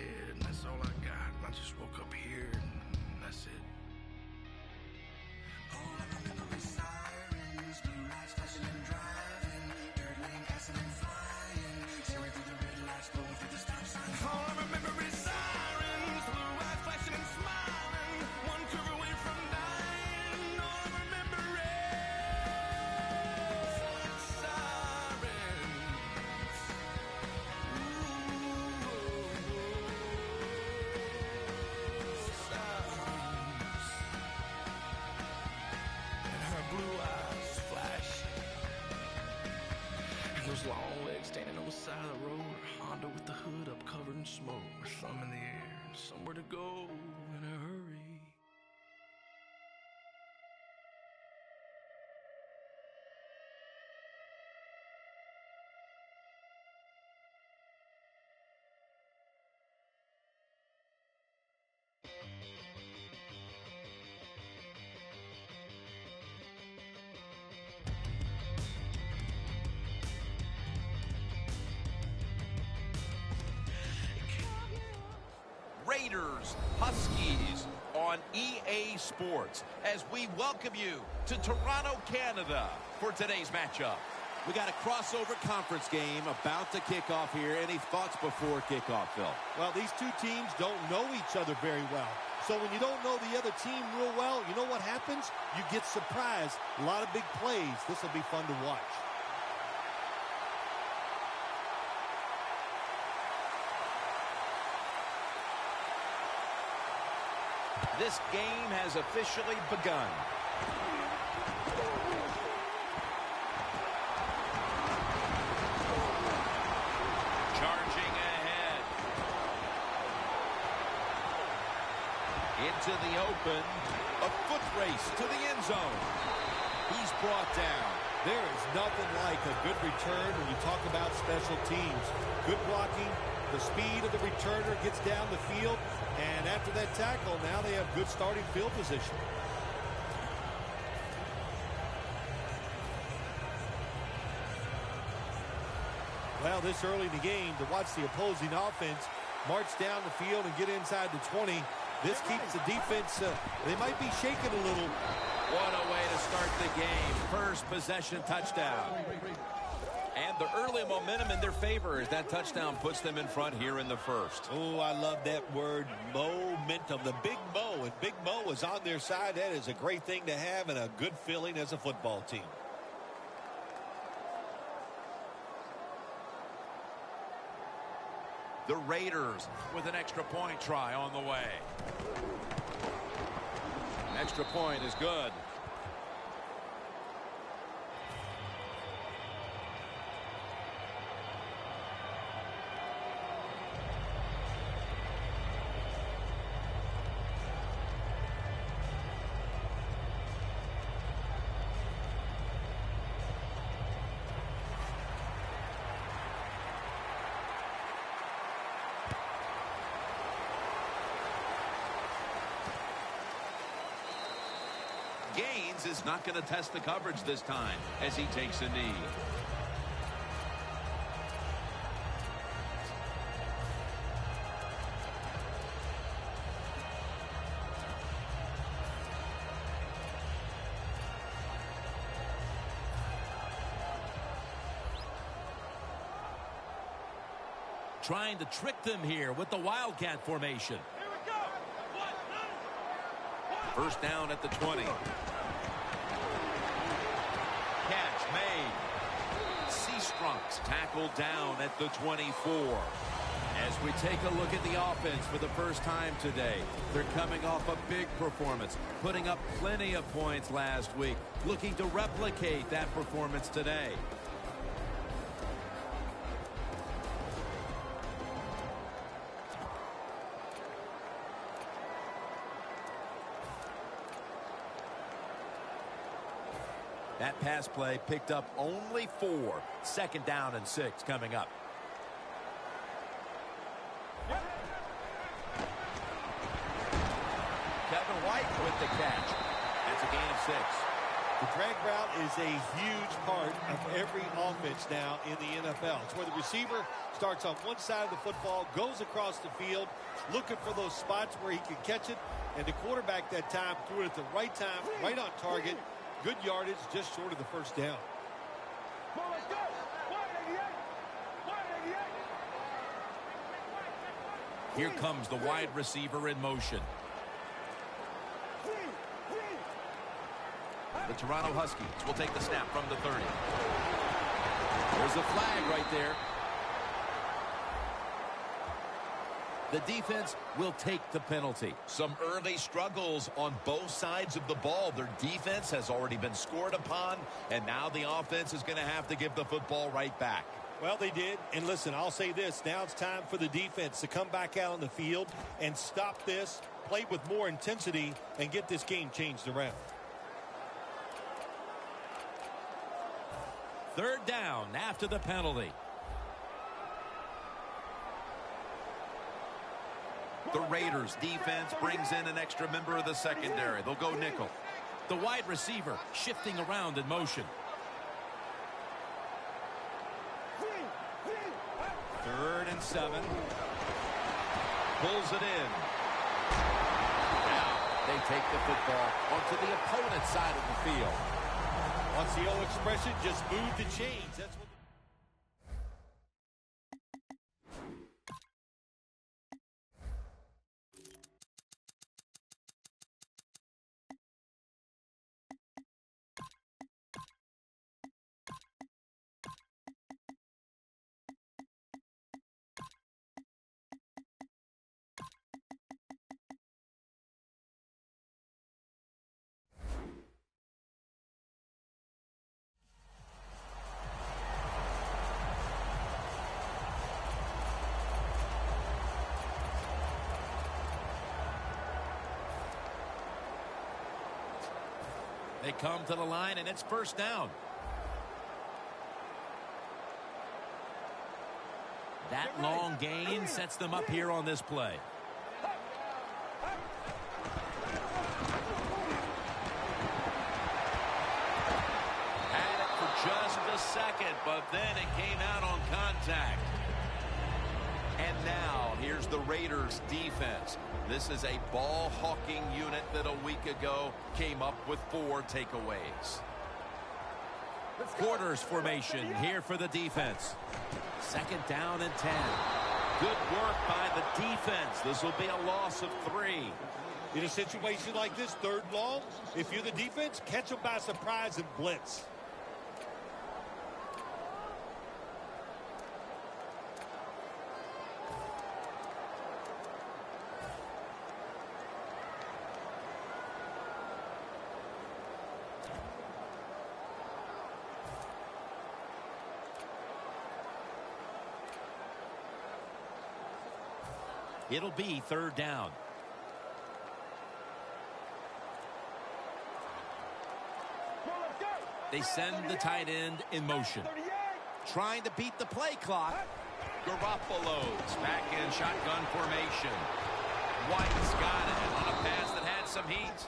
head, and that's all I got. And I just woke up here, and that's it. All I remember is sirens, blue lights flashing and driving, dirt lane passing and flying, staring through the red lights, going through the stop sign. All I remember is sirens, blue lights flashing and smiling, one curve away from dying. All I remember is sirens. Sirens. And her blue eyes flash. And those long legs standing on the side of the road. Honda with the hood up, covered in smoke. Her thumb in the air, and somewhere to go in a hurry. Raiders, Huskies on EA Sports as we welcome you to Toronto, Canada for today's matchup. We got a crossover conference game about to kick off here. Any thoughts before kickoff, Phil? Well, these two teams don't know each other very well. So when you don't know the other team real well, you know what happens? You get surprised. A lot of big plays. This will be fun to watch. This game has officially begun. Charging ahead. Into the open. A foot race to the end zone. He's brought down. There is nothing like a good return when you talk about special teams. Good blocking. The speed of the returner gets down the field, and after that tackle, now they have good starting field position. Well, this early in the game, to watch the opposing offense march down the field and get inside the 20, this keeps the defense, they might be shaking a little. What a way to start the game. First possession touchdown. And the early momentum in their favor as that touchdown puts them in front here in the first. Oh, I love that word, momentum. The Big Mo, and Big Mo is on their side. That is a great thing to have and a good feeling as a football team. The Raiders with an extra point try on the way. Extra point is good. Gaines is not going to test the coverage this time as he takes a knee. Trying to trick them here with the Wildcat formation. Here we go. First down at the 20. Catch made. Seastrunks tackled down at the 24. As we take a look at the offense for the first time today, they're coming off a big performance, putting up plenty of points last week, looking to replicate that performance today. That pass play picked up only 4. Second down and 6 coming up. Kevin White with the catch. That's a gain of 6. The drag route is a huge part of every offense now in the NFL. It's where the receiver starts on one side of the football, goes across the field, looking for those spots where he can catch it, and the quarterback that time threw it at the right time, right on target. Good yardage, just short of the first down. Here comes the wide receiver in motion. The Toronto Huskies will take the snap from the 30. There's a flag right there. The defense will take the penalty. Some early struggles on both sides of the ball. Their defense has already been scored upon, and now the offense is going to have to give the football right back. Well, they did. And listen, I'll say this. Now it's time for the defense to come back out on the field and stop this, play with more intensity, and get this game changed around. Third down after the penalty. The Raiders defense brings in an extra member of the secondary. They'll go nickel. The wide receiver shifting around in motion. 3rd and 7. Pulls it in. Now they take the football onto the opponent's side of the field. What's the old expression? Just move the chains. That's what. They come to the line, and it's first down. That long gain sets them up here on this play. Had it for just a second, but then it came out on contact. And now, here's the Raiders defense. This is a ball-hawking unit that a week ago came up with 4 takeaways. Quarters formation here for the defense. 2nd down and 10. Good work by the defense. This will be a loss of 3. In a situation like this, 3rd long, if you're the defense, catch them by surprise and blitz. It'll be 3rd down. They send the tight end in motion. Trying to beat the play clock. Garoppolo's back in shotgun formation. White's got it on a pass that had some heat.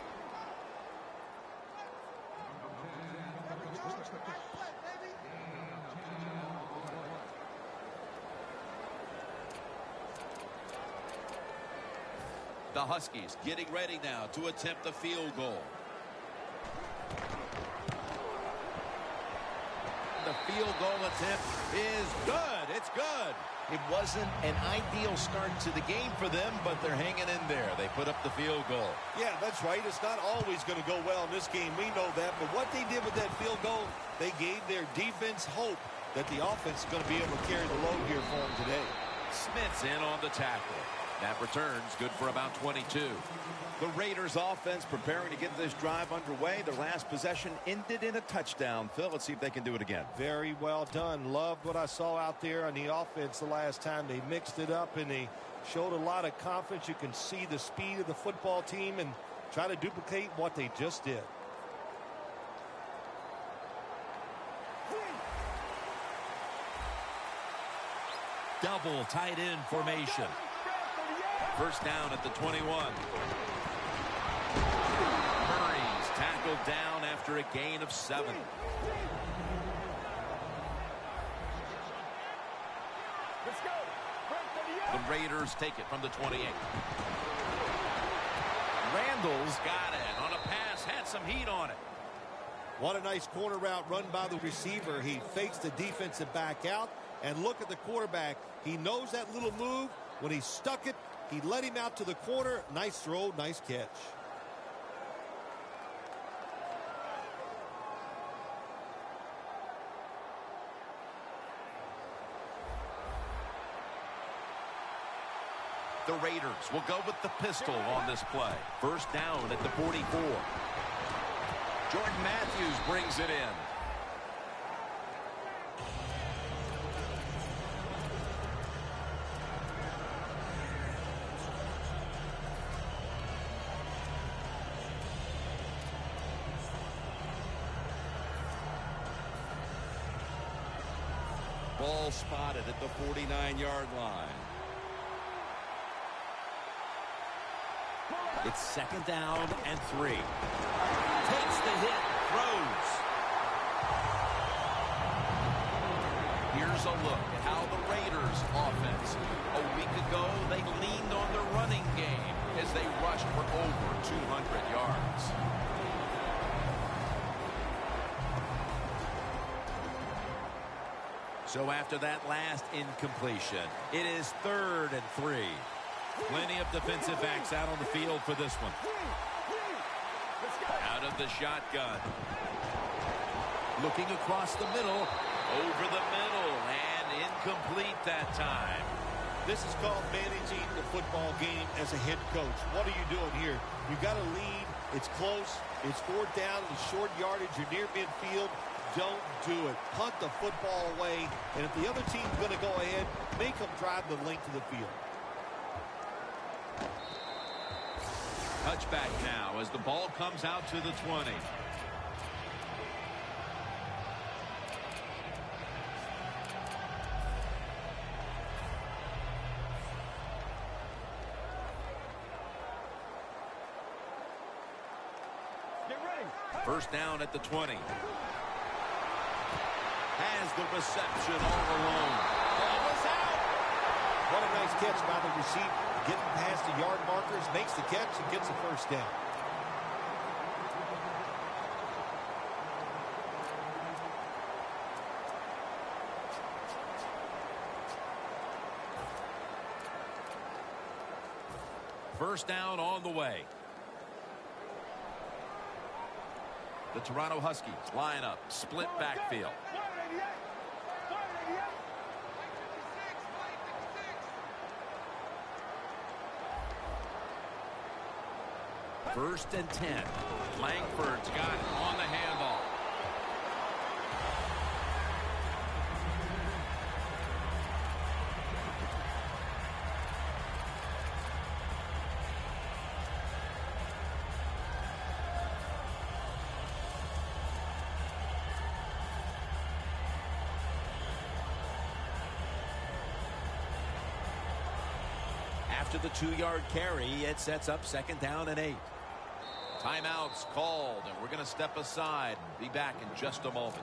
The Huskies getting ready now to attempt a field goal. The field goal attempt is good. It's good. It wasn't an ideal start to the game for them, but they're hanging in there. They put up the field goal. Yeah, that's right. It's not always going to go well in this game. We know that. But what they did with that field goal, they gave their defense hope that the offense is going to be able to carry the load here for them today. Smith's in on the tackle. That return's good for about 22. The Raiders offense preparing to get this drive underway. Their last possession ended in a touchdown. Phil, let's see if they can do it again. Very well done. Loved what I saw out there on the offense the last time. They mixed it up and they showed a lot of confidence. You can see the speed of the football team and try to duplicate what they just did. Double tight end formation. First down at the 21. Murray's tackled down after after a gain of 7. The Raiders take it from the 28. Randall's got it on a pass, had some heat on it. What a nice corner route run by the receiver. He fakes the defensive back out, and look at the quarterback. He knows that little move. When he stuck it, he let him out to the corner. Nice throw, nice catch. The Raiders will go with the pistol on this play. First down at the 44. Jordan Matthews brings it in. Ball spotted at the 49-yard line. It's second down and 3. Takes the hit, throws. Here's a look at how the Raiders offense. A week ago, they leaned on the running game as they rushed for over 200 yards. So after that last incompletion, it is 3rd and 3. Plenty of defensive backs out on the field for this one. Out of the shotgun. Looking across the middle. Over the middle. And incomplete that time. This is called managing the football game as a head coach. What are you doing here? You got a lead. It's close. It's 4th down. It's short yardage. You're near midfield. Don't do it. Punt the football away. And if the other team's going to go ahead, make them drive the length of the field. Touchback now as the ball comes out to the 20. First down at the 20. Has the reception all alone. Ball was out. What a nice catch by the receiver. Getting past the yard markers, makes the catch, and gets a first down. First down on the way. The Toronto Huskies line up, split backfield. First and 10. Langford's got it on the handoff. After the 2-yard carry, it sets up second down and 8. Timeouts called, and we're going to step aside and be back in just a moment.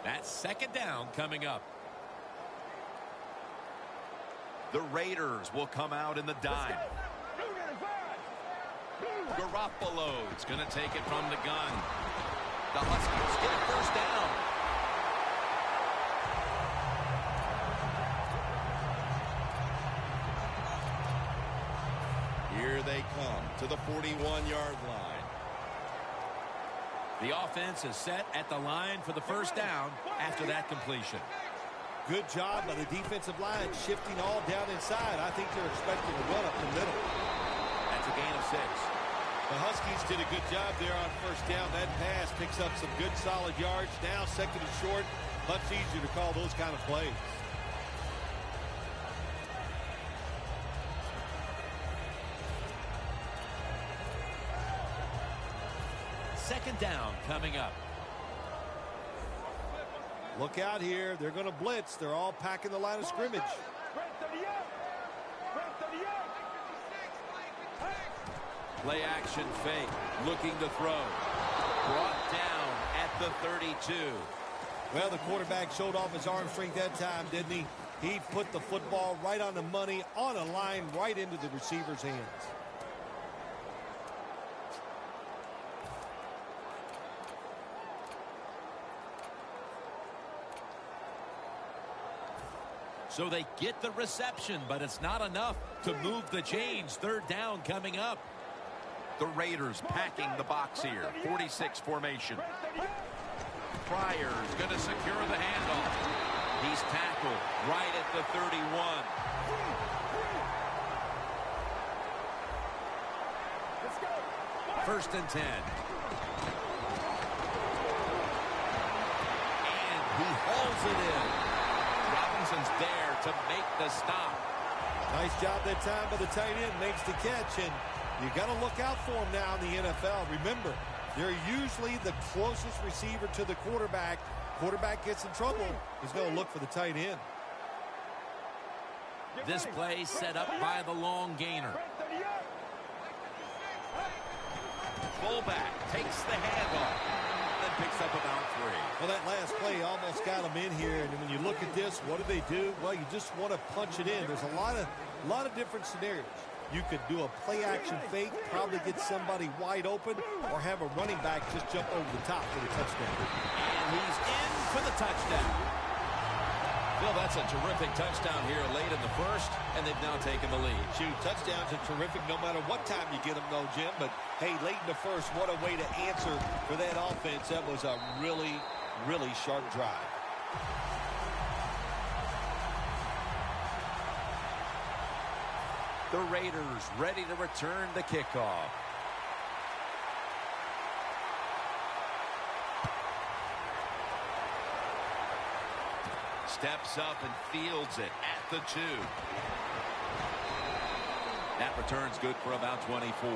That's second down coming up. The Raiders will come out in the dime. Garoppolo's going to take it from the gun. The Huskies get a first down. Here they come to the 41-yard line. The offense is set at the line for the first down after that completion. Good job by the defensive line, shifting all down inside. I think they're expecting a run up the middle. That's a gain of 6. The Huskies did a good job there on first down. That pass picks up some good solid yards. Now second and short, much easier to call those kind of plays. second down coming up. Look out here. They're going to blitz. They're all packing the line of scrimmage. Play action fake. Looking to throw. Brought down at the 32. Well, the quarterback showed off his arm strength that time, didn't he? He put the football right on the money, on a line, right into the receiver's hands. So they get the reception, but it's not enough to move the chains. Third down coming up. The Raiders packing the box here. 46 formation. Pryor's going to secure the handoff. He's tackled right at the 31. First and 10. And he hauls it in. Robinson's there to make the stop. Nice job that time by the tight end. Makes the catch, and you got to look out for him now in the NFL. Remember, they're usually the closest receiver to the quarterback. Quarterback gets in trouble, he's going to look for the tight end. This play set up by the long gainer. Fullback takes the handoff, then picks up about 3. Well, that last play almost got him in here, and when you look at this, what do? Well, you just want to punch it in. There's a lot of different scenarios. You could do a play-action fake, probably get somebody wide open, or have a running back just jump over the top for the touchdown. And he's in for the touchdown. Well, that's a terrific touchdown here late in the first, and they've now taken the lead. Shoot, touchdowns are terrific no matter what time you get them, though, Jim. But, hey, late in the first, what a way to answer for that offense. That was a really, really sharp drive. The Raiders ready to return the kickoff. Steps up and fields it at the 2. That return's good for about 24.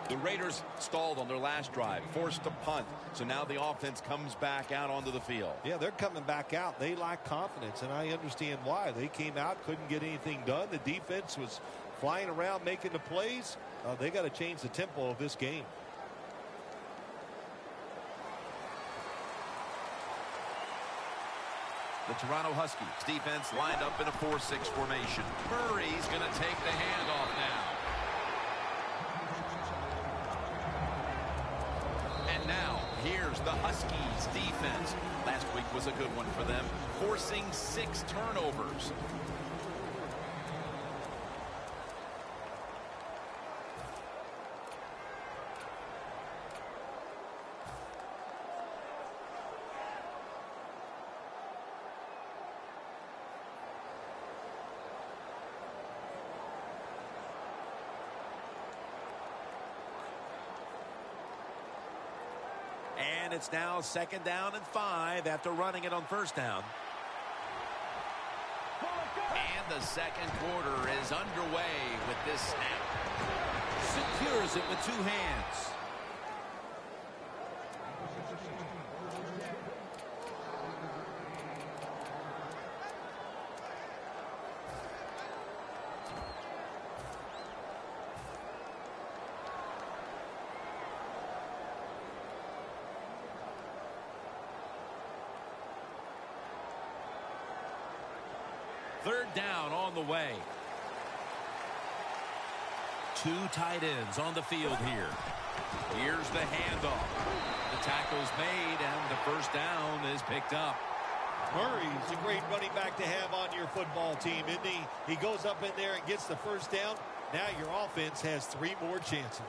The Raiders stalled on their last drive, forced to punt. So now the offense comes back out onto the field. Yeah, they're coming back out. They lack confidence, and I understand why. They came out, couldn't get anything done. The defense was flying around, making the plays. They got to change the tempo of this game. The Toronto Huskies defense lined up in a 4-6 formation. Murray's going to take the handoff now. And now, here's the Huskies defense. Last week was a good one for them, forcing 6 turnovers. And it's now 2nd down and 5 after running it on 1st down. And the second quarter is underway with this snap. Secures it with 2 hands. Third down on the way. 2 tight ends on the field here. Here's the handoff. The tackle's made, and the 1st down is picked up. Murray's a great running back to have on your football team, isn't he? He goes up in there and gets the 1st down. Now your offense has 3 more chances.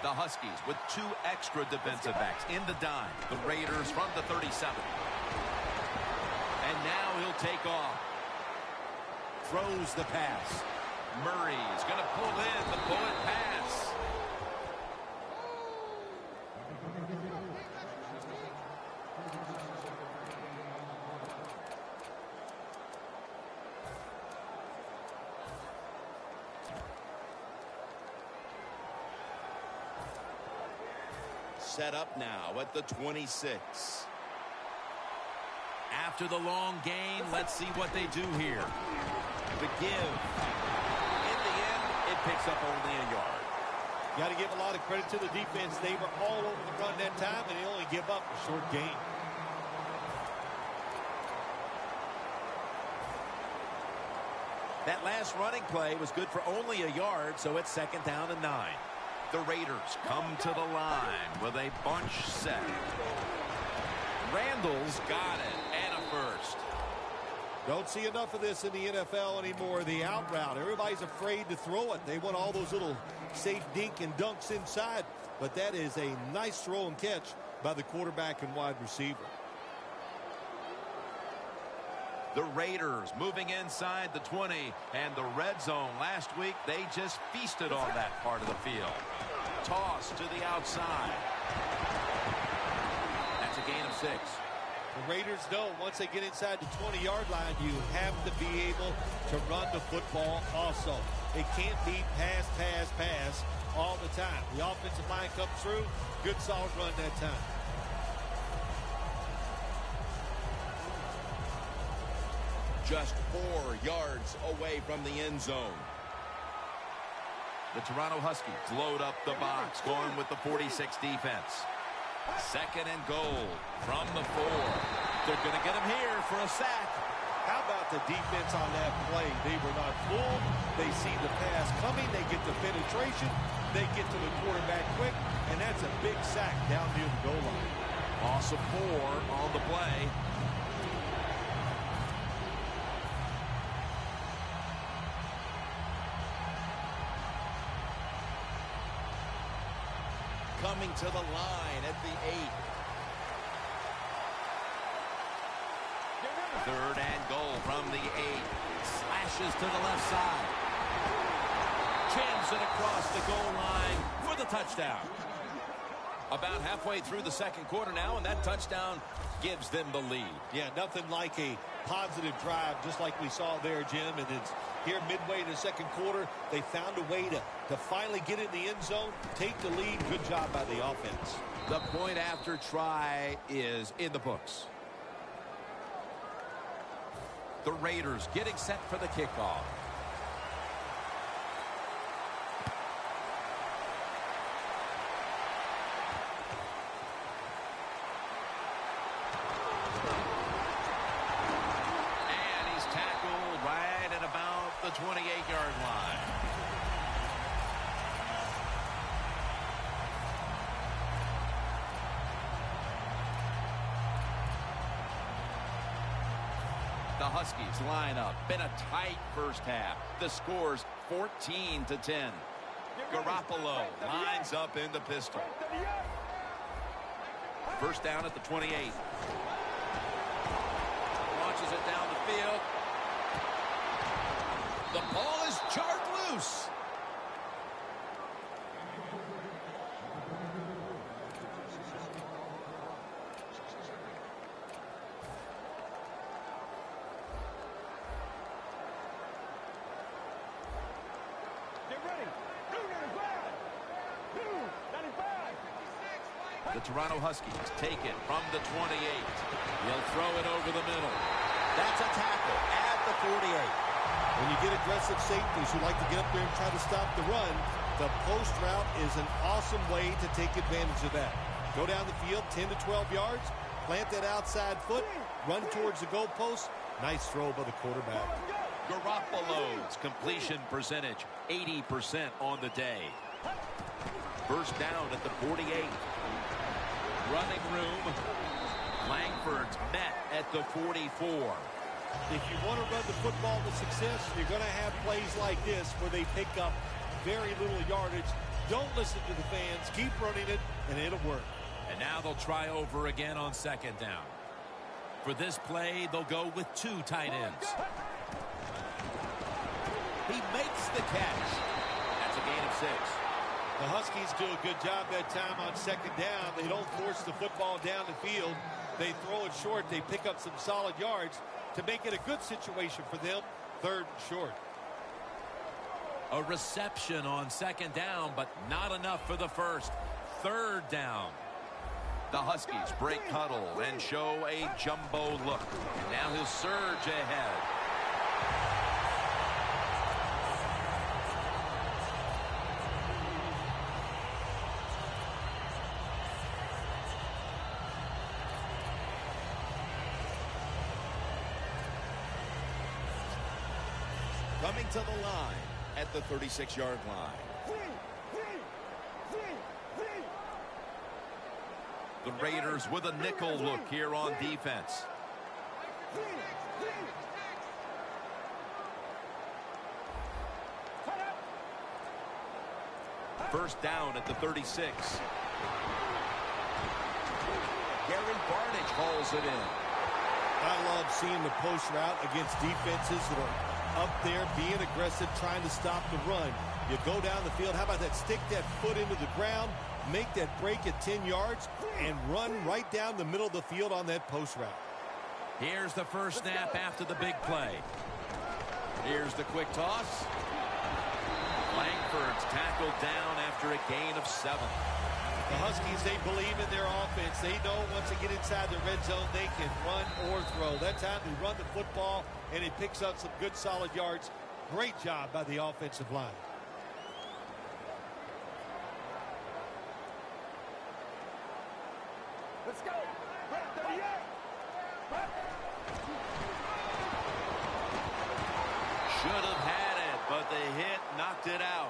The Huskies with 2 extra defensive backs in the dime. The Raiders from the 37. And now he'll take off. Throws the pass. Murray's going to pull in the bullet pass. set up now at the 26. After the long gain, let's see what they do here. The give. In the end, it picks up only a yard. Got to give a lot of credit to the defense. They were all over the run that time, and they only give up a short gain. That last running play was good for only a yard, so it's 2nd down and 9. The Raiders come to the line with a bunch set. Randall's got it, and a first. Don't see enough of this in the NFL anymore. The out route. Everybody's afraid to throw it. They want all those little safe dink and dunks inside. But that is a nice throw and catch by the quarterback and wide receiver. The Raiders moving inside the 20 and the red zone. Last week, they just feasted on that part of the field. Toss to the outside. That's a gain of 6. The Raiders know once they get inside the 20-yard line, you have to be able to run the football also. It can't be pass, pass, pass all the time. The offensive line comes through. Good, solid run that time. Just 4 yards away from the end zone. The Toronto Huskies load up the box, going with the 46 defense. 2nd and goal from the 4. They're going to get him here for a sack. How about the defense on that play? They were not fooled. They see the pass coming. They get the penetration. They get to the quarterback quick, and that's a big sack down near the goal line. Loss of 4 on the play. Coming to the line at the 8. 3rd and goal from the 8. Slashes to the left side. Jams it across the goal line for the touchdown. About halfway through the 2nd quarter now, and that touchdown gives them the lead. Yeah, nothing like a positive drive, just like we saw there, Jim. And it's here midway in the 2nd quarter. They found a way to finally get in the end zone, take the lead. Good job by the offense. The point after try is in the books. The Raiders getting set for the kickoff. And he's tackled right at about the 28-yard line. The Huskies line up. Been a tight first half. The score's 14-10. Garoppolo lines up in the pistol. 1st down at the 28. Launches it down the field. The ball is jarred loose. The Toronto Huskies take it from the 28. He'll throw it over the middle. That's a tackle at the 48. When you get aggressive safeties who like to get up there and try to stop the run, the post route is an awesome way to take advantage of that. Go down the field 10 to 12 yards, plant that outside foot, run towards the goalpost. Nice throw by the quarterback. Garoppolo's completion percentage, 80% on the day. 1st down at the 48. Running room. Langford's met at the 44. If you want to run the football to success, you're going to have plays like this where they pick up very little yardage. Don't listen to the fans. Keep running it, and it'll work. And now they'll try over again on 2nd down. For this play, they'll go with 2 tight ends. He makes the catch. That's a gain of 6. The Huskies do a good job that time on 2nd down. They don't force the football down the field. They throw it short. They pick up some solid yards to make it a good situation for them. 3rd and short. A reception on 2nd down, but not enough for the first. 3rd down. The Huskies break huddle and show a jumbo look. Now he'll surge ahead. Coming to the line at the 36-yard line. The Raiders with a nickel look here on defense. First down at the 36. Gary Barnidge hauls it in. I love seeing the post route against defenses that are up there being aggressive, trying to stop the run. You go down the field. How about that? Stick that foot into the ground, make that break at 10 yards, and run right down the middle of the field on that post route. Here's the first snap after the big play. Here's the quick toss. Langford's tackled down after a gain of 7. The Huskies, they believe in their offense. They know once they get inside the red zone, they can run or throw. That time they run the football, and it picks up some good solid yards. Great job by the offensive line. Let's go. Should have had it, but the hit knocked it out.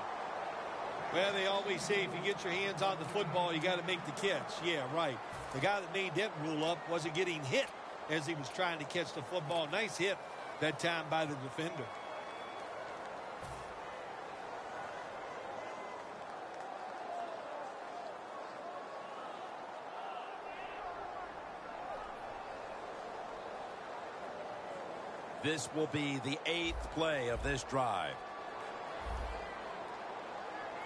Well, they always say if you get your hands on the football, you got to make the catch. Yeah, right. The guy that made that rule up wasn't getting hit as he was trying to catch the football. Nice hit that time by the defender. This will be the 8th play of this drive.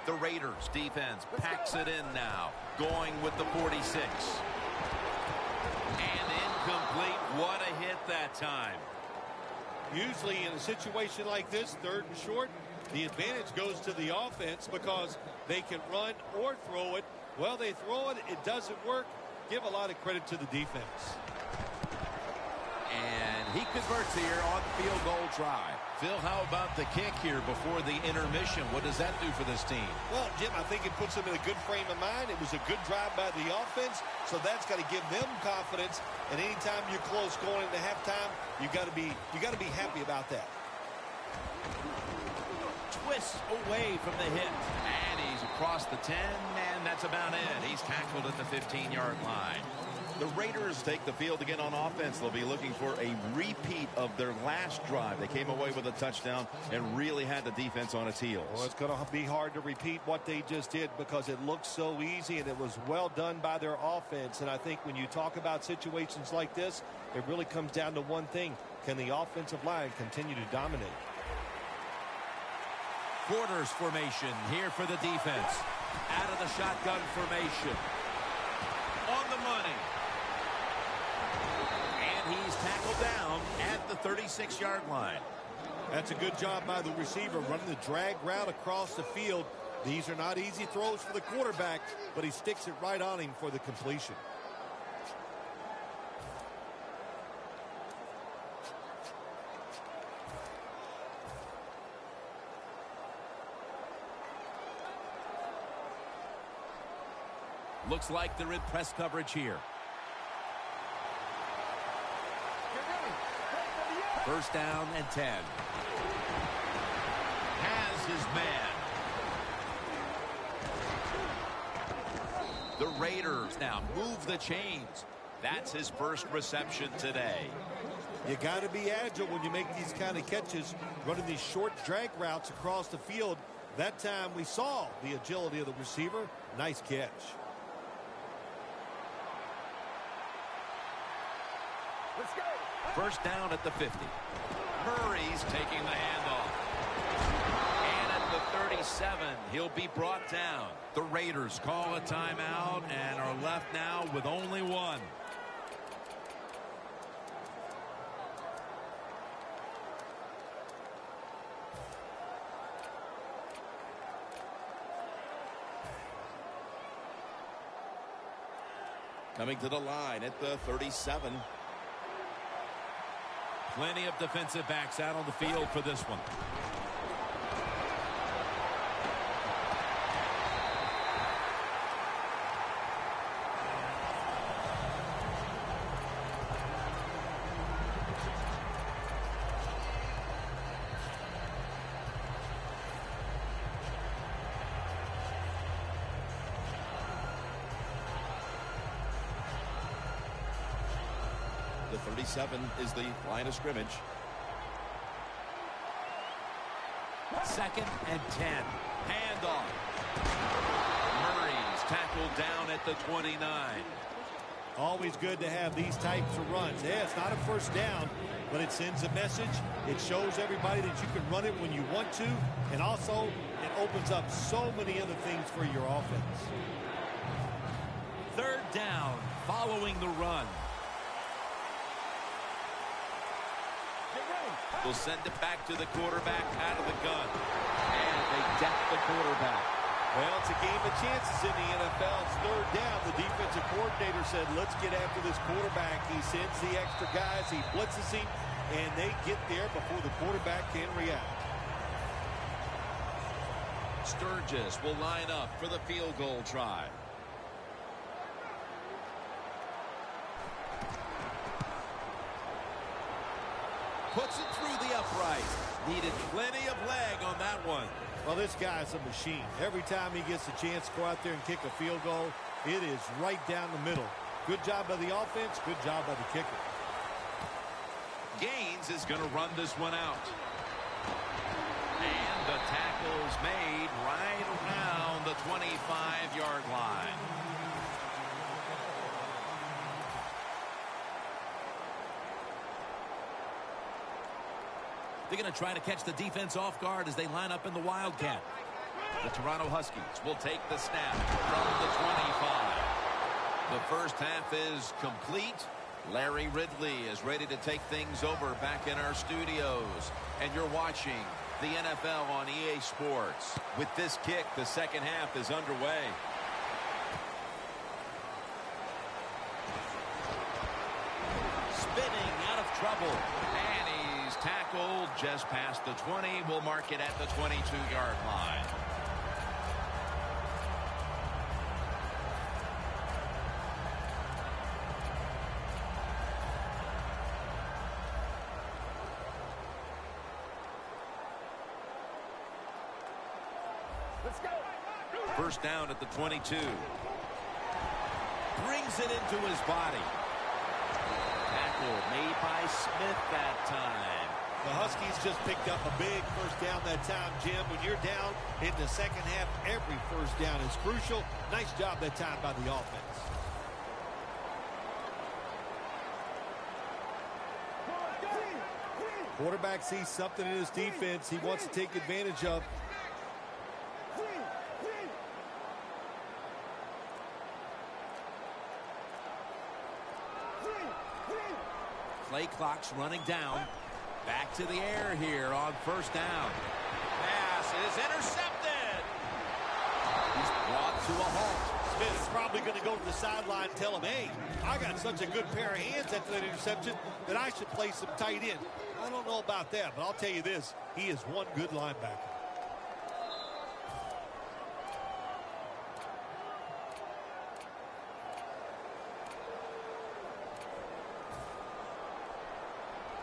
The Raiders defense packs it in now, going with the 46. And incomplete. What a hit that time. Usually in a situation like this, 3rd and short, the advantage goes to the offense because they can run or throw it. Well, they throw it. It doesn't work. Give a lot of credit to the defense. And he converts here on the field goal try. Phil, how about the kick here before the intermission? What does that do for this team? Well, Jim, I think it puts them in a good frame of mind. It was a good drive by the offense, so that's got to give them confidence. And anytime you're close going into halftime, you got to be happy about that. Twists away from the hit. And he's across the 10, and that's about it. He's tackled at the 15-yard line. The Raiders take the field again on offense. They'll be looking for a repeat of their last drive. They came away with a touchdown and really had the defense on its heels. Well, it's going to be hard to repeat what they just did because it looked so easy and it was well done by their offense. And I think when you talk about situations like this, it really comes down to one thing. Can the offensive line continue to dominate? Quarters formation here for the defense. Out of the shotgun formation. On the money. He's tackled down at the 36-yard line. That's a good job by the receiver running the drag route across the field. These are not easy throws for the quarterback, but he sticks it right on him for the completion. Looks like they're in press coverage here. First down and 10. Has his man. The Raiders now move the chains. That's his first reception today. You got to be agile when you make these kind of catches, running these short drag routes across the field. That time we saw the agility of the receiver. Nice catch. Let's go. First down at the 50. Murray's taking the handoff. And at the 37, he'll be brought down. The Raiders call a timeout and are left now with only one. Coming to the line at the 37. Plenty of defensive backs out on the field for this one. The 37 is the line of scrimmage. 2nd and 10. Handoff. Murray's tackled down at the 29. Always good to have these types of runs. Yeah, it's not a first down, but it sends a message. It shows everybody that you can run it when you want to, and also it opens up so many other things for your offense. 3rd down following the run. Will send it back to the quarterback out of the gun. And they deck the quarterback. Well, it's a game of chances in the NFL. It's 3rd down. The defensive coordinator said, let's get after this quarterback. He sends the extra guys. He blitzes him, and they get there before the quarterback can react. Sturgis will line up for the field goal try. Puts it through the upright. Needed plenty of leg on that one. Well, this guy's a machine. Every time he gets a chance to go out there and kick a field goal, it is right down the middle. Good job by the offense. Good job by the kicker. Gaines is going to run this one out. And the tackle's made right around the 25-yard line. They're going to try to catch the defense off guard as they line up in the Wildcat. The Toronto Huskies will take the snap from the 25. The first half is complete. Larry Ridley is ready to take things over back in our studios. And you're watching the NFL on EA Sports. With this kick, the second half is underway. Spinning out of trouble. And he's tackled just past the 20. We'll mark it at the 22-yard line. First down at the 22. Brings it into his body. Tackle made by Smith that time. The Huskies just picked up a big first down that time, Jim. When you're down in the second half, every first down is crucial. Nice job that time by the offense. Quarterback sees something in his defense he wants to take advantage of. Play clock's running down. Back to the air here on first down. Pass is intercepted. He's brought to a halt. Smith is probably going to go to the sideline and tell him, hey, I got such a good pair of hands after that interception that I should play some tight end. I don't know about that, but I'll tell you this. He is one good linebacker.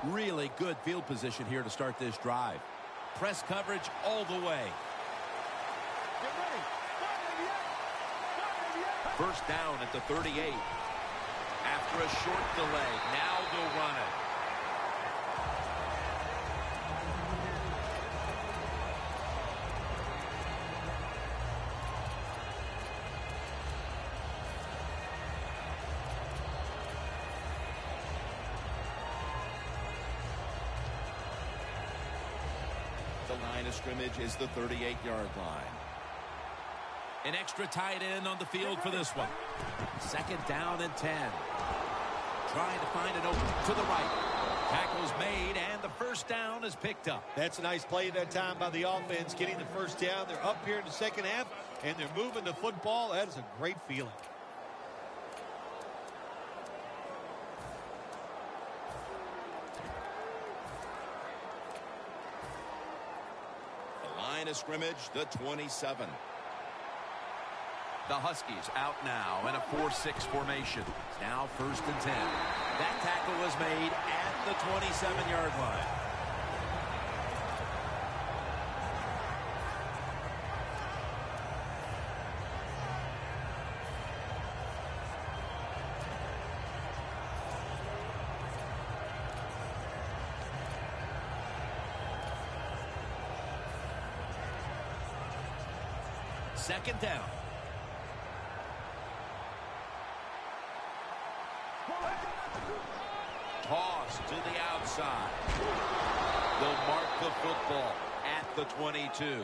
Really good field position here to start this drive. Press coverage all the way. First down at the 38. After a short delay, now they'll run it. The line of scrimmage is the 38-yard line. An extra tight end on the field for this one. Second down and 10. Trying to find it open to the right. Tackle's made, and the first down is picked up. That's a nice play that time by the offense, getting the first down. They're up here in the second half, and they're moving the football. That is a great feeling. Line of scrimmage, the 27. The Huskies out now in a 4-6 formation. It's now 1st and 10. That tackle was made at the 27-yard line. Second down. Toss to the outside. They'll mark the football at the 22.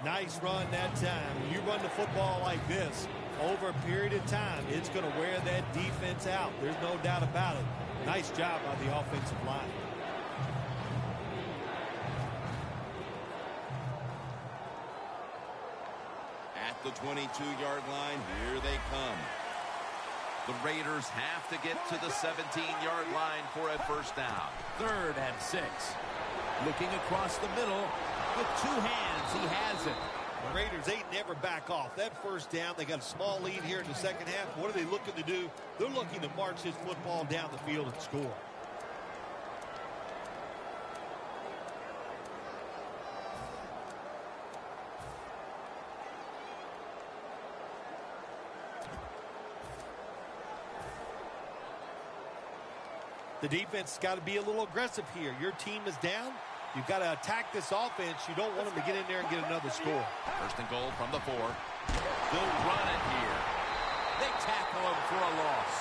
Nice run that time. When you run the football like this, over a period of time, it's going to wear that defense out. There's no doubt about it. Nice job by the offensive line. At the 22-yard line, here they come. The Raiders have to get to the 17-yard line for a first down. 3rd and 6. Looking across the middle. With 2 hands, he has it. The Raiders, they never back off. That first down, they got a small lead here in the second half. What are they looking to do? They're looking to march this football down the field and score. The defense has got to be a little aggressive here. Your team is down. You've got to attack this offense. You don't want them to get in there and get another score. 1st and goal from the 4. They'll run it here. They tackle him for a loss.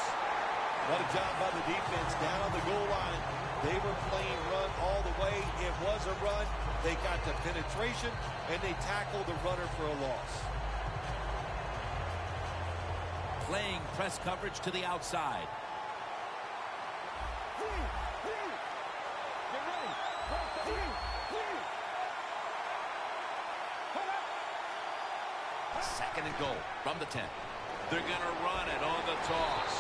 What a job by the defense down on the goal line. They were playing run all the way. It was a run. They got the penetration, and they tackled the runner for a loss. Playing press coverage to the outside. Second and goal from the 10. They're going to run it on the toss.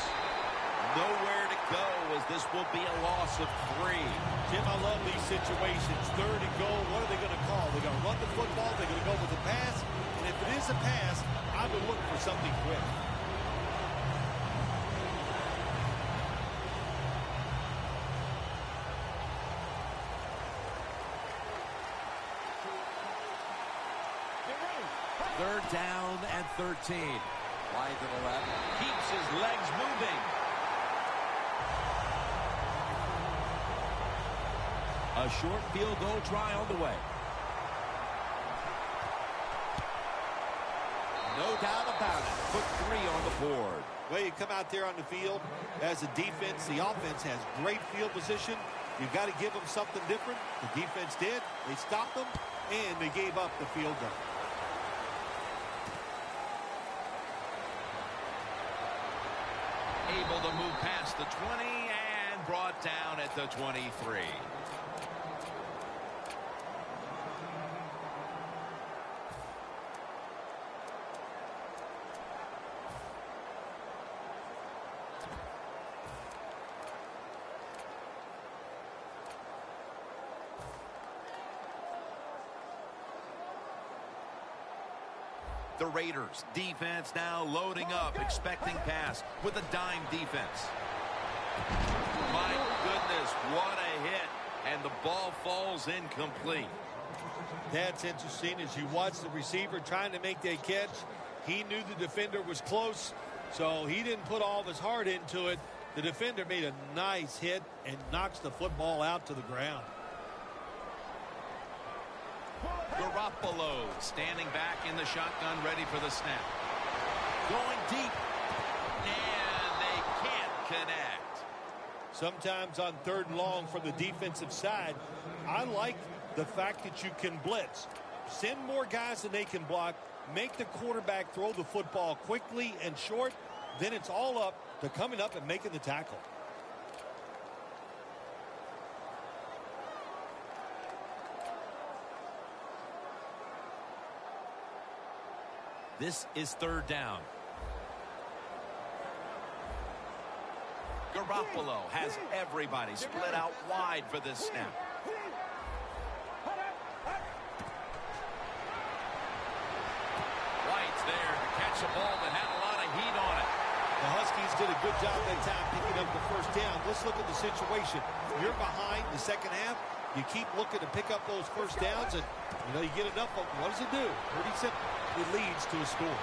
Nowhere to go as this will be a loss of 3. Jim, I love these situations. 3rd and goal. What are they going to call? They're going to run the football. They're going to go with the pass. And if it is a pass, I would look for something quick. Third down and 13. Wide to the left. Keeps his legs moving. A short field goal try on the way. No doubt about it. Put 3 on the board. Well, you come out there on the field as a defense. The offense has great field position. You've got to give them something different. The defense did. They stopped them, and they gave up the field goal. Able to move past the 20 and brought down at the 23. The Raiders defense now loading up, expecting pass with a dime defense. My goodness, what a hit. And the ball falls incomplete. That's interesting. As you watch the receiver trying to make that catch, he knew the defender was close, so he didn't put all of his heart into it. The defender made a nice hit and knocks the football out to the ground. Garoppolo standing back in the shotgun, ready for the snap. Going deep, and they can't connect. Sometimes on 3rd and long from the defensive side, I like the fact that you can blitz. Send more guys than they can block. Make the quarterback throw the football quickly and short. Then it's all up to coming up and making the tackle. This is 3rd down. Garoppolo has everybody split out wide for this snap. That's a ball that had a lot of heat on it. The Huskies did a good job that time picking up the first down. Let's look at the situation. You're behind the second half. You keep looking to pick up those first downs, and you get enough of them. What does it do? Pretty simple. It leads to a score.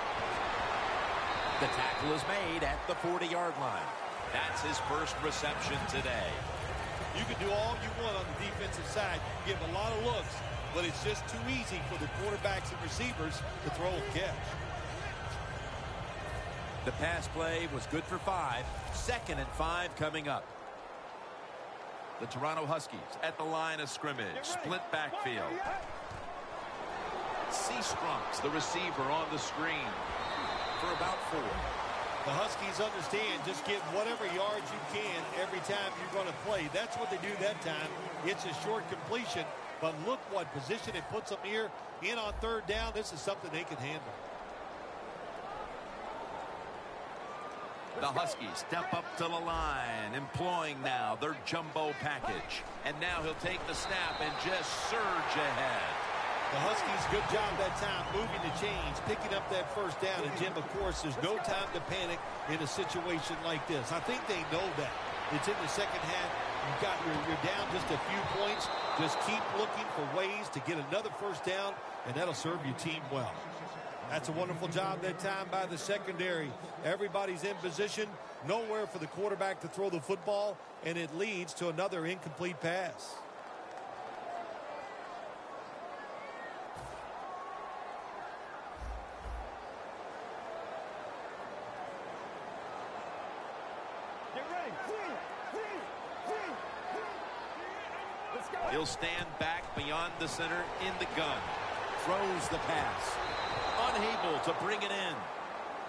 The tackle is made at the 40-yard line. That's his first reception today. You can do all you want on the defensive side. You give a lot of looks, but it's just too easy for the quarterbacks and receivers to throw and catch. The pass play was good for 5. 2nd and 5 coming up. The Toronto Huskies at the line of scrimmage. Split backfield. Seastrunks, the receiver, on the screen for about 4. The Huskies understand just get whatever yards you can every time you're going to play. That's what they do that time. It's a short completion, but look what position it puts them here in on 3rd down. This is something they can handle. The Huskies step up to the line, employing now their jumbo package. And now he'll take the snap and just surge ahead. The Huskies, good job that time moving the chains, picking up that first down. And, Jim, of course, there's no time to panic in a situation like this. I think they know that. It's in the second half. You're down just a few points. Just keep looking for ways to get another first down, and that'll serve your team well. That's a wonderful job that time by the secondary. Everybody's in position. Nowhere for the quarterback to throw the football, and it leads to another incomplete pass. He'll stand back beyond the center in the gun. Throws the pass. Unable to bring it in.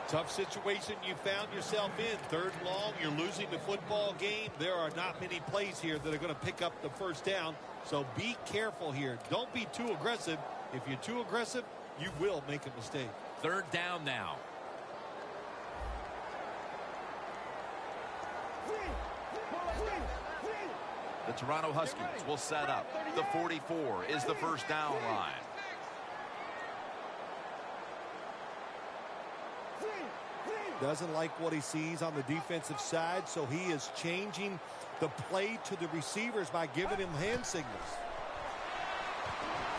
Tough situation you found yourself in. 3rd and long, you're losing the football game. There are not many plays here that are going to pick up the first down. So be careful here. Don't be too aggressive. If you're too aggressive, you will make a mistake. 3rd down now. The Toronto Huskies will set up. The 44 is the first down line. Doesn't like what he sees on the defensive side, so he is changing the play to the receivers by giving him hand signals.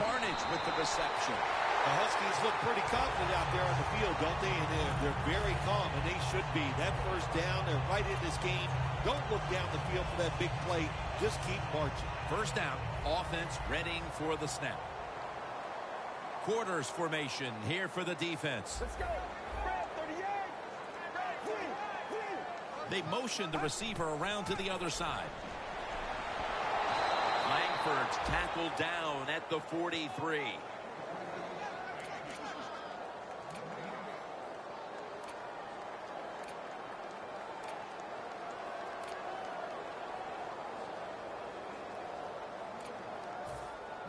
Barnage with the reception. The Huskies look pretty confident out there on the field, don't they? And they're very calm, and they should be. That first down, they're right in this game. Don't look down the field for that big play. Just keep marching. First down, offense readying for the snap. Quarters formation here for the defense. Let's go. They motion the receiver around to the other side. Langford's tackled down at the 43.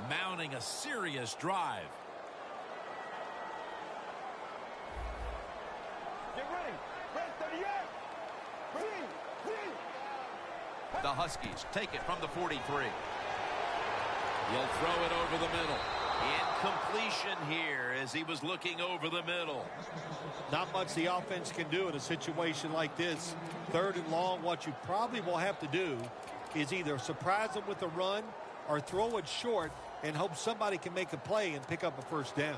Mounting a serious drive. Get ready. Red 38. The Huskies take it from the 43. He'll throw it over the middle. Incompletion here as he was looking over the middle. Not much the offense can do in a situation like this. 3rd and long, what you probably will have to do is either surprise them with a run or throw it short and hope somebody can make a play and pick up a first down.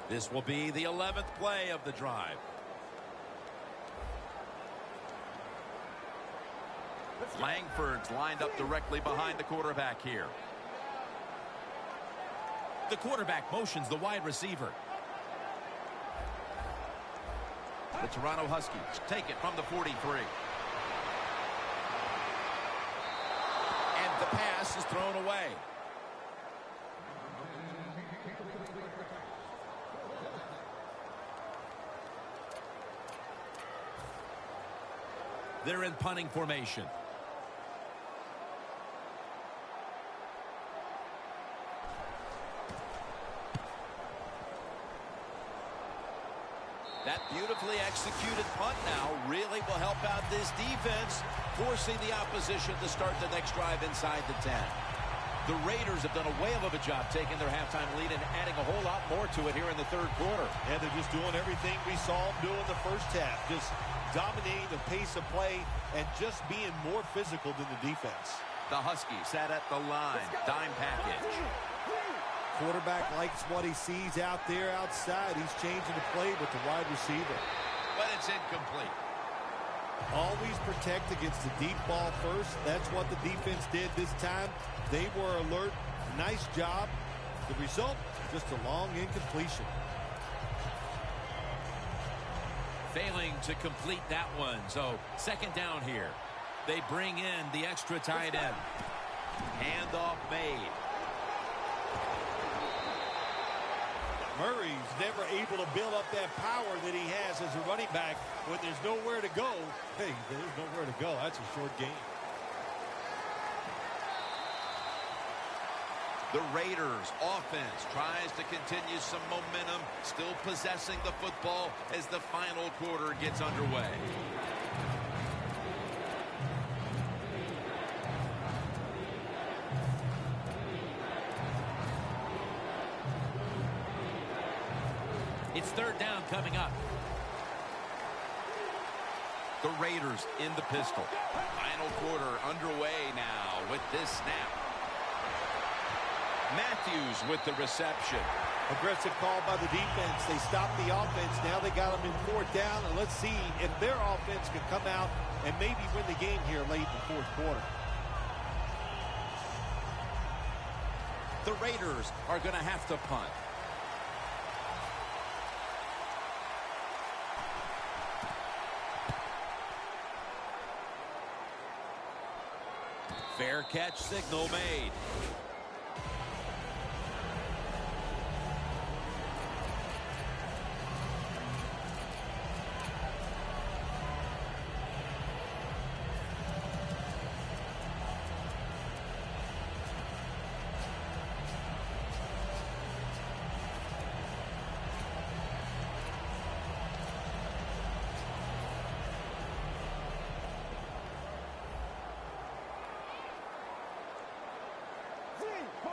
This will be the 11th play of the drive. Langford's lined up directly behind the quarterback here. The quarterback motions the wide receiver. The Toronto Huskies take it from the 43. And the pass is thrown away. They're in punting formation. That beautifully executed punt now really will help out this defense, forcing the opposition to start the next drive inside the 10. The Raiders have done a whale of a job taking their halftime lead and adding a whole lot more to it here in the third quarter. And they're just doing everything we saw them do in the first half. Just dominating the pace of play and just being more physical than the defense. The Huskies sat at the line. Dime package. Quarterback likes what he sees out there outside. He's changing the play with the wide receiver. But it's incomplete. Always protect against the deep ball first. That's what the defense did this time. They were alert. Nice job. The result, just a long incompletion. Failing to complete that one. So second down here. They bring in the extra tight end. Handoff made. Murray's never able to build up that power that he has as a running back when there's nowhere to go. Hey, there's nowhere to go. That's a short game. The Raiders offense tries to continue some momentum, still possessing the football as the final quarter gets underway. It's third down coming up. The Raiders in the pistol. Final quarter underway now with this snap. Matthews with the reception. Aggressive call by the defense. They stopped the offense. Now they got them in fourth down. And let's see if their offense can come out and maybe win the game here late in the fourth quarter. The Raiders are going to have to punt. Fair catch signal made.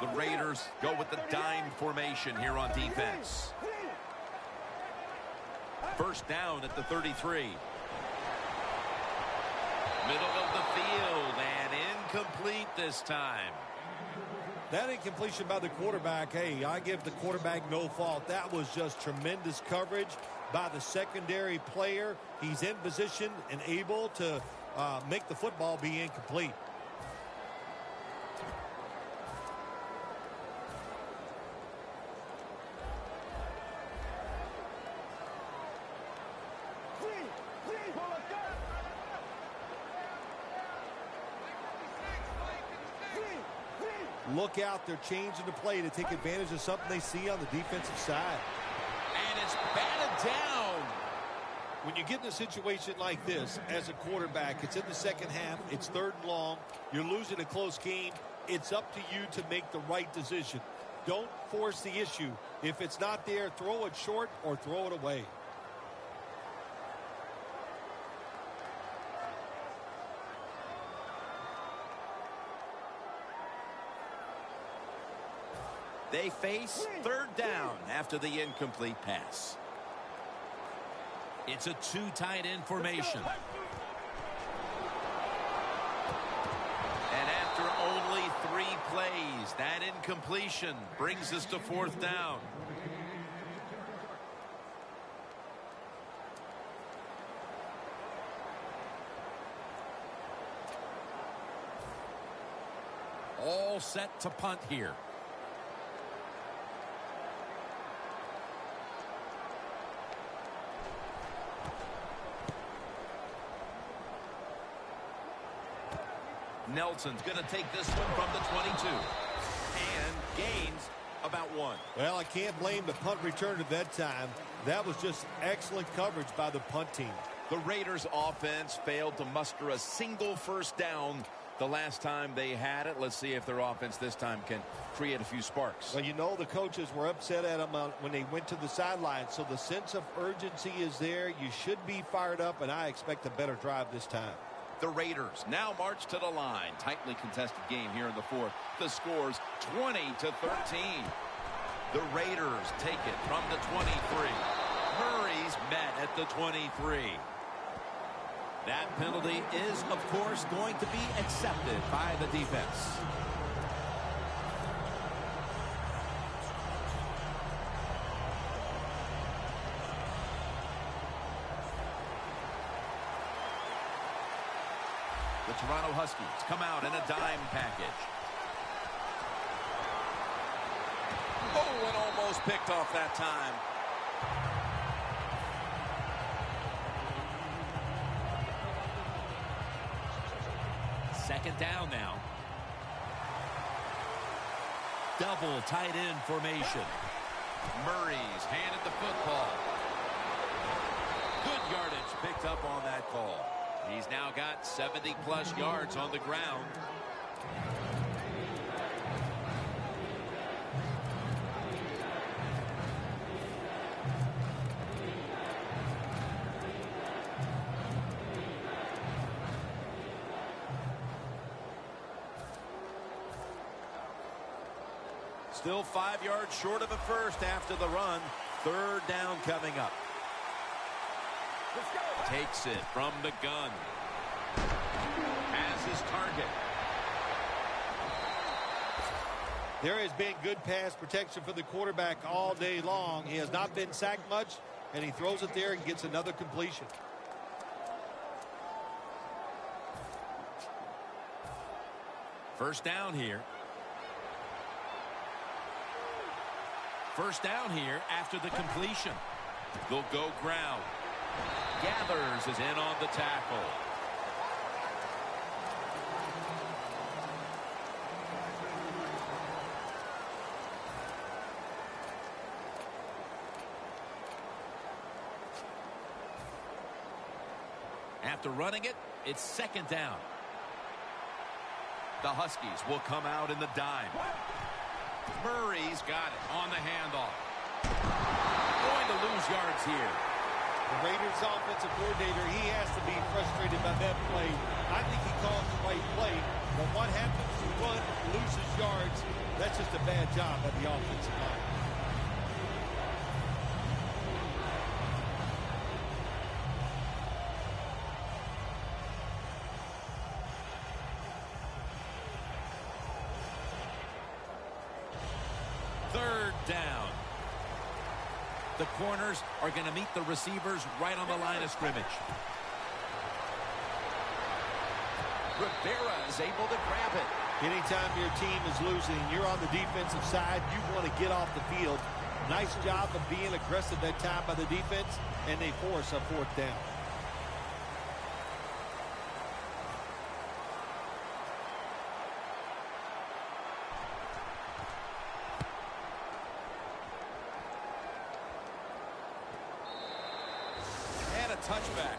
The Raiders go with the dime formation here on defense. First down at the 33. Middle of the field and incomplete this time. That incompletion by the quarterback, hey, I give the quarterback no fault. That was just tremendous coverage by the secondary player. He's in position and able to make the football be incomplete. Look out, they're changing the play to take advantage of something they see on the defensive side. And it's batted down. When you get in a situation like this as a quarterback, it's in the second half, it's third and long, you're losing a close game, it's up to you to make the right decision. Don't force the issue. If it's not there, throw it short or throw it away. They face third down after the incomplete pass. It's a two tight end formation. And after only 3 plays, that incompletion brings us to fourth down. All set to punt here. Nelson's going to take this one from the 22 and gains about 1. Well, I can't blame the punt return at that time. That was just excellent coverage by the punt team. The Raiders offense failed to muster a single first down the last time they had it. Let's see if their offense this time can create a few sparks. Well, you know, the coaches were upset at them when they went to the sideline. So the sense of urgency is there. You should be fired up, and I expect a better drive this time. The Raiders now march to the line. Tightly contested game here in the fourth. The score's 20-13. The Raiders take it from the 23. Murray's met at the 23. That penalty is, of course, going to be accepted by the defense. The Toronto Huskies come out in a dime package. Oh, and almost picked off that time. Second down now. Double tight end formation. Murray's handed the football. Good yardage picked up on that call. He's now got 70-plus yards on the ground. Still 5 yards short of a first after the run. Third down coming up. Takes it from the gun. Has his target. There has been good pass protection for the quarterback all day long. He has not been sacked much, and he throws it there and gets another completion. First down here. First down here after the completion. They'll go ground. Gathers is in on the tackle. After running it, it's second down. The Huskies will come out in the dime. Murray's got it on the handoff. Going to lose yards here. The Raiders offensive coordinator, he has to be frustrated by that play. I think he called the right play, but what happens to run loses yards, that's just a bad job by the offensive line. Third down. The corners are going to meet the receivers right on the line of scrimmage. Rivera is able to grab it. Anytime your team is losing, you're on the defensive side, you want to get off the field. Nice job of being aggressive that time by the defense, and they force a fourth down. And a touchback.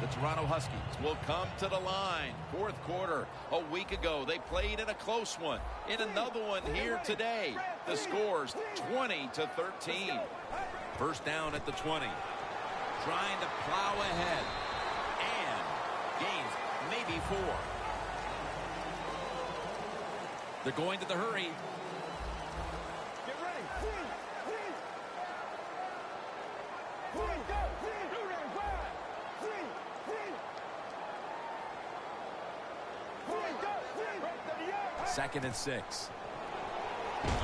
The Toronto Huskies will come to the line. Fourth quarter. A week ago, they played in a close one. In another one here today. The score's 20-13. First down at the 20. Trying to plow ahead. And gains maybe 4. They're going to the hurry. Get ready. Second and 6.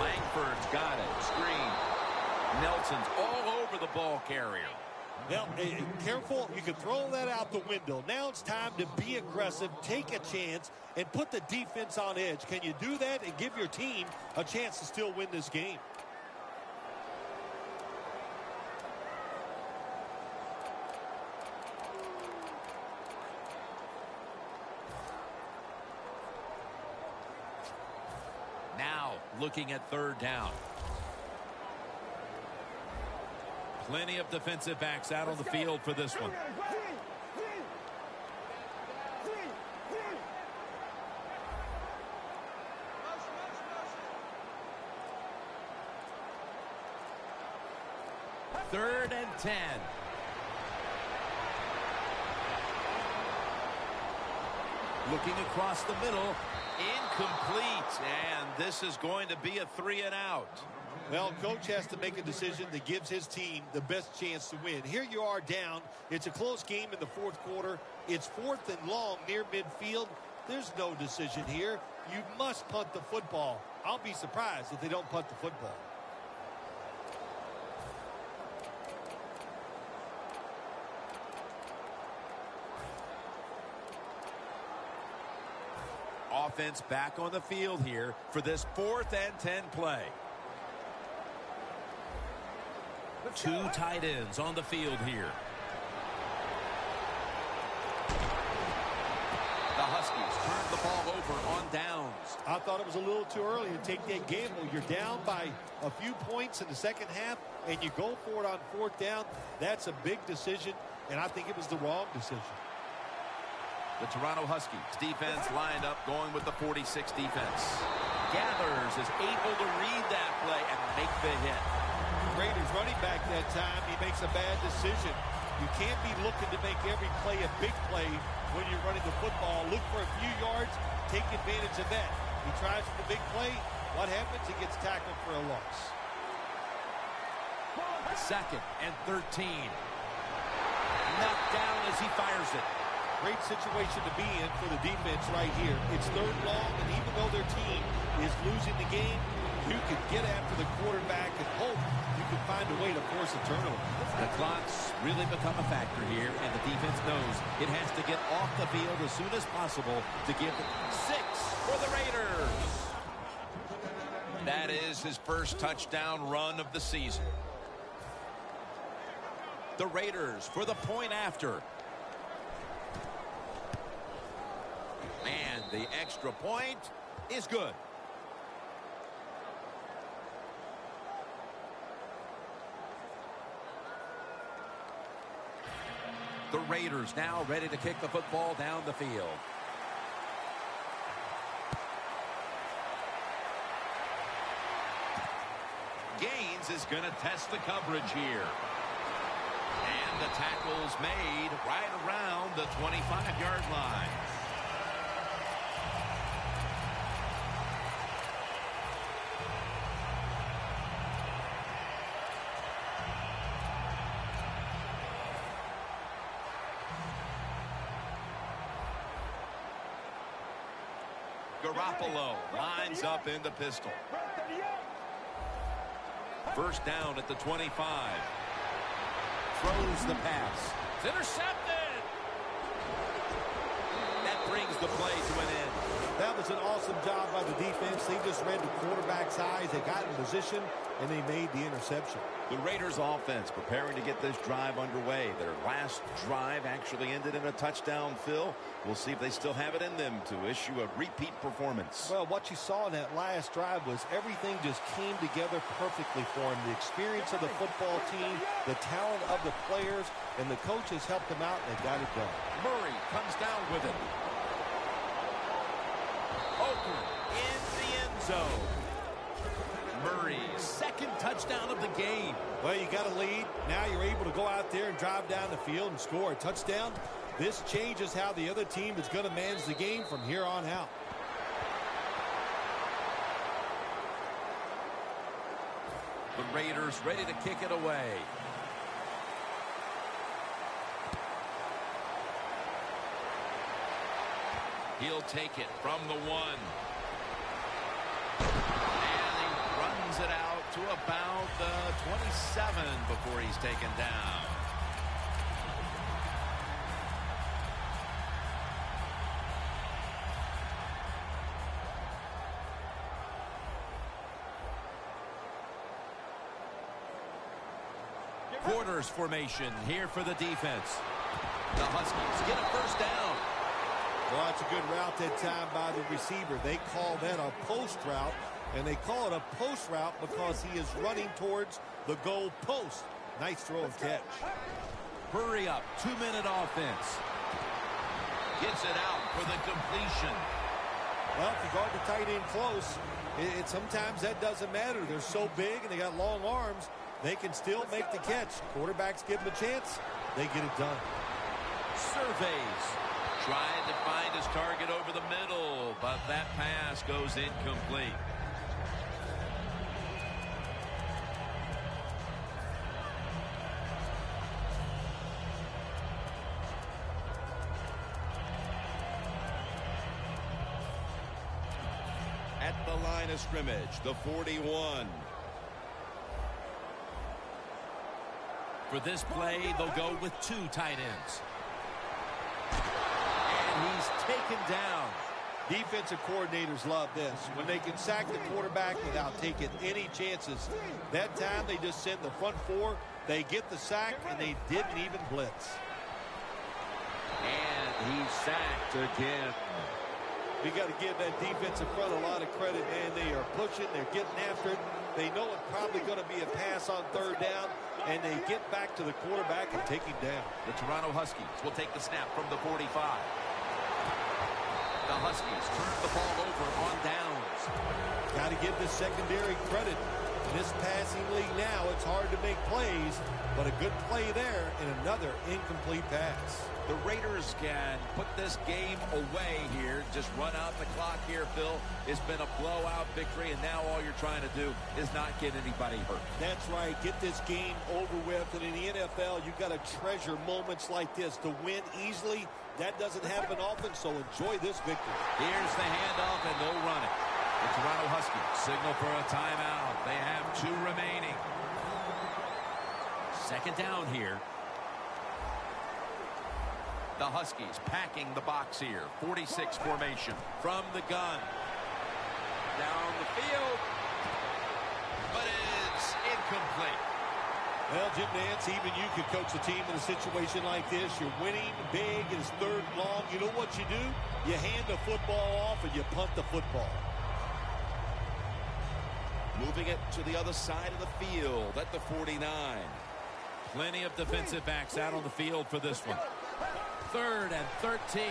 Langford's got it. Screen. Nelson's all over the ball carrier. Now, careful, you can throw that out the window. Now it's time to be aggressive, take a chance, and put the defense on edge. Can you do that and give your team a chance to still win this game? Now, looking at third down. Plenty of defensive backs out on the field for this one. Third and 10. Looking across the middle. Incomplete. And this is going to be a 3 and out. Well, coach has to make a decision that gives his team the best chance to win. Here you are down. It's a close game in the fourth quarter. It's 4th and long near midfield. There's no decision here. You must punt the football. I'll be surprised if they don't punt the football. Offense back on the field here for this 4th and 10 play. 2 tight ends on the field here. The Huskies turn the ball over on downs. I thought it was a little too early to take that gamble. You're down by a few points in the second half, and you go for it on 4th down. That's a big decision, and I think it was the wrong decision. The Toronto Huskies defense lined up going with the 46 defense. Gathers is able to read that play and make the hit. Raiders running back that time, he makes a bad decision. You can't be looking to make every play a big play when you're running the football. Look for a few yards, take advantage of that. He tries for the big play. What happens? He gets tackled for a loss. 2nd and 13. Knocked down as he fires it. Great situation to be in for the defense right here. It's 3rd long, and even though their team is losing the game, you can get after the quarterback and hope you can find a way to force a turnover. The clock's really become a factor here, and the defense knows it has to get off the field as soon as possible to give 6 for the Raiders. That is his first touchdown run of the season. The Raiders for the point after. And the extra point is good. The Raiders now ready to kick the football down the field. Gaines is going to test the coverage here. And the tackle's made right around the 25-yard line. Garoppolo lines up in the pistol. First down at the 25. Throws the pass. It's intercepted. That brings the play to an end. That was an awesome job by the defense. They just read the quarterback's eyes. They got in position, and they made the interception. The Raiders offense preparing to get this drive underway. Their last drive actually ended in a touchdown, Phil. We'll see if they still have it in them to issue a repeat performance. Well, what you saw in that last drive was everything just came together perfectly for him. The experience of the football team, the talent of the players, and the coaches helped them out, and they got it done. Murray comes down with it. Oakland in the end zone. Murray's second touchdown of the game. Well, you got a lead. Now you're able to go out there and drive down the field and score a touchdown. This changes how the other team is going to manage the game from here on out. The Raiders ready to kick it away. He'll take it from the 1. And he runs it out to about the 27 before he's taken down. Quarters formation here for the defense. The Huskies get a first down. Well, that's a good route that time by the receiver. They call that a post route. And they call it a post route because he is running towards the goal post. Nice throw and catch. Hurry up, 2-minute offense. Gets it out for the completion. Well, if you guard the tight end close, sometimes that doesn't matter. They're so big and they got long arms, they can still make the catch. Quarterbacks give them a chance, they get it done. Surveys. Trying to find his target over the middle, but that pass goes incomplete. At the line of scrimmage, the 41. For this play, they'll go with 2 tight ends. And he's taken down. Defensive coordinators love this. When they can sack the quarterback without taking any chances. That time they just send the front 4. They get the sack, and they didn't even blitz. And he's sacked again. We got to give that defensive front a lot of credit, and they are pushing. They're getting after it. They know it's probably going to be a pass on 3rd down, and they get back to the quarterback and take him down. The Toronto Huskies will take the snap from the 45. The Huskies turn the ball over on downs. Got to give the secondary credit. In this passing league now, it's hard to make plays, but a good play there and another incomplete pass. The Raiders can put this game away here. Just run out the clock here, Phil. It's been a blowout victory, and now all you're trying to do is not get anybody hurt. That's right. Get this game over with. And in the NFL, you've got to treasure moments like this. To win easily, that doesn't happen often, so enjoy this victory. Here's the handoff, and they'll run it. The Toronto Huskies signal for a timeout. They have 2 remaining. 2nd down here. The Huskies packing the box here. 46 formation from the gun. Down the field. But it's incomplete. Well, Jim Nance, even you could coach a team in a situation like this. You're winning big. It's 3rd and long. You know what you do? You hand the football off and you punt the football. Moving it to the other side of the field at the 49. Plenty of defensive backs out on the field for this one. 3rd and 13.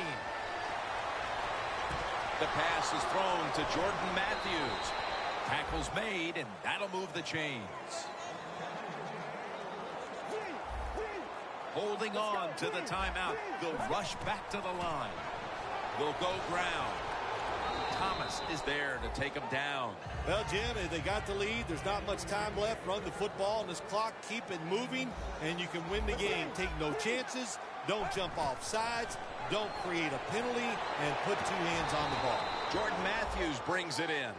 The pass is thrown to Jordan Matthews. Tackle's made, and that'll move the chains. Holding on to the timeout. They'll rush back to the line. They'll go ground. Thomas is there to take him down. Well, Jim, they got the lead. There's not much time left. Run the football on this clock. Keep it moving, and you can win the game. Take no chances. Don't jump off sides. Don't create a penalty, and put 2 hands on the ball. Jordan Matthews brings it in.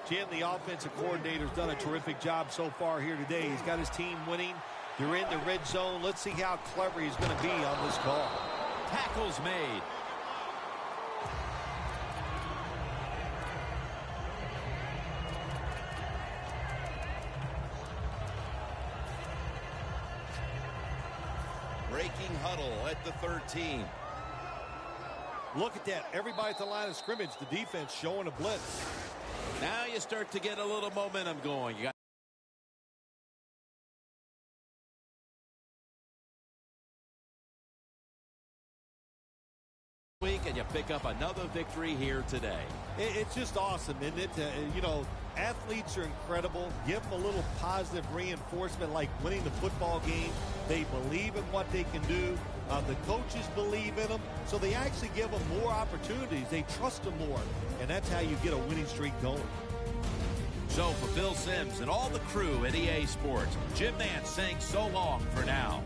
Jim, the offensive coordinator's done a terrific job so far here today. He's got his team winning. They're in the red zone. Let's see how clever he's going to be on this call. Tackle's made. Breaking huddle at the 13. Look at that. Everybody at the line of scrimmage, the defense showing a blitz. Now you start to get a little momentum going. You got week, and you pick up another victory here today. It's just awesome, isn't it? You know, athletes are incredible. Give them a little positive reinforcement like winning the football game. They believe in what they can do. The coaches believe in them, so they actually give them more opportunities. They trust them more, and that's how you get a winning streak going. So for Bill Sims and all the crew at EA Sports, Jim Nance saying so long for now.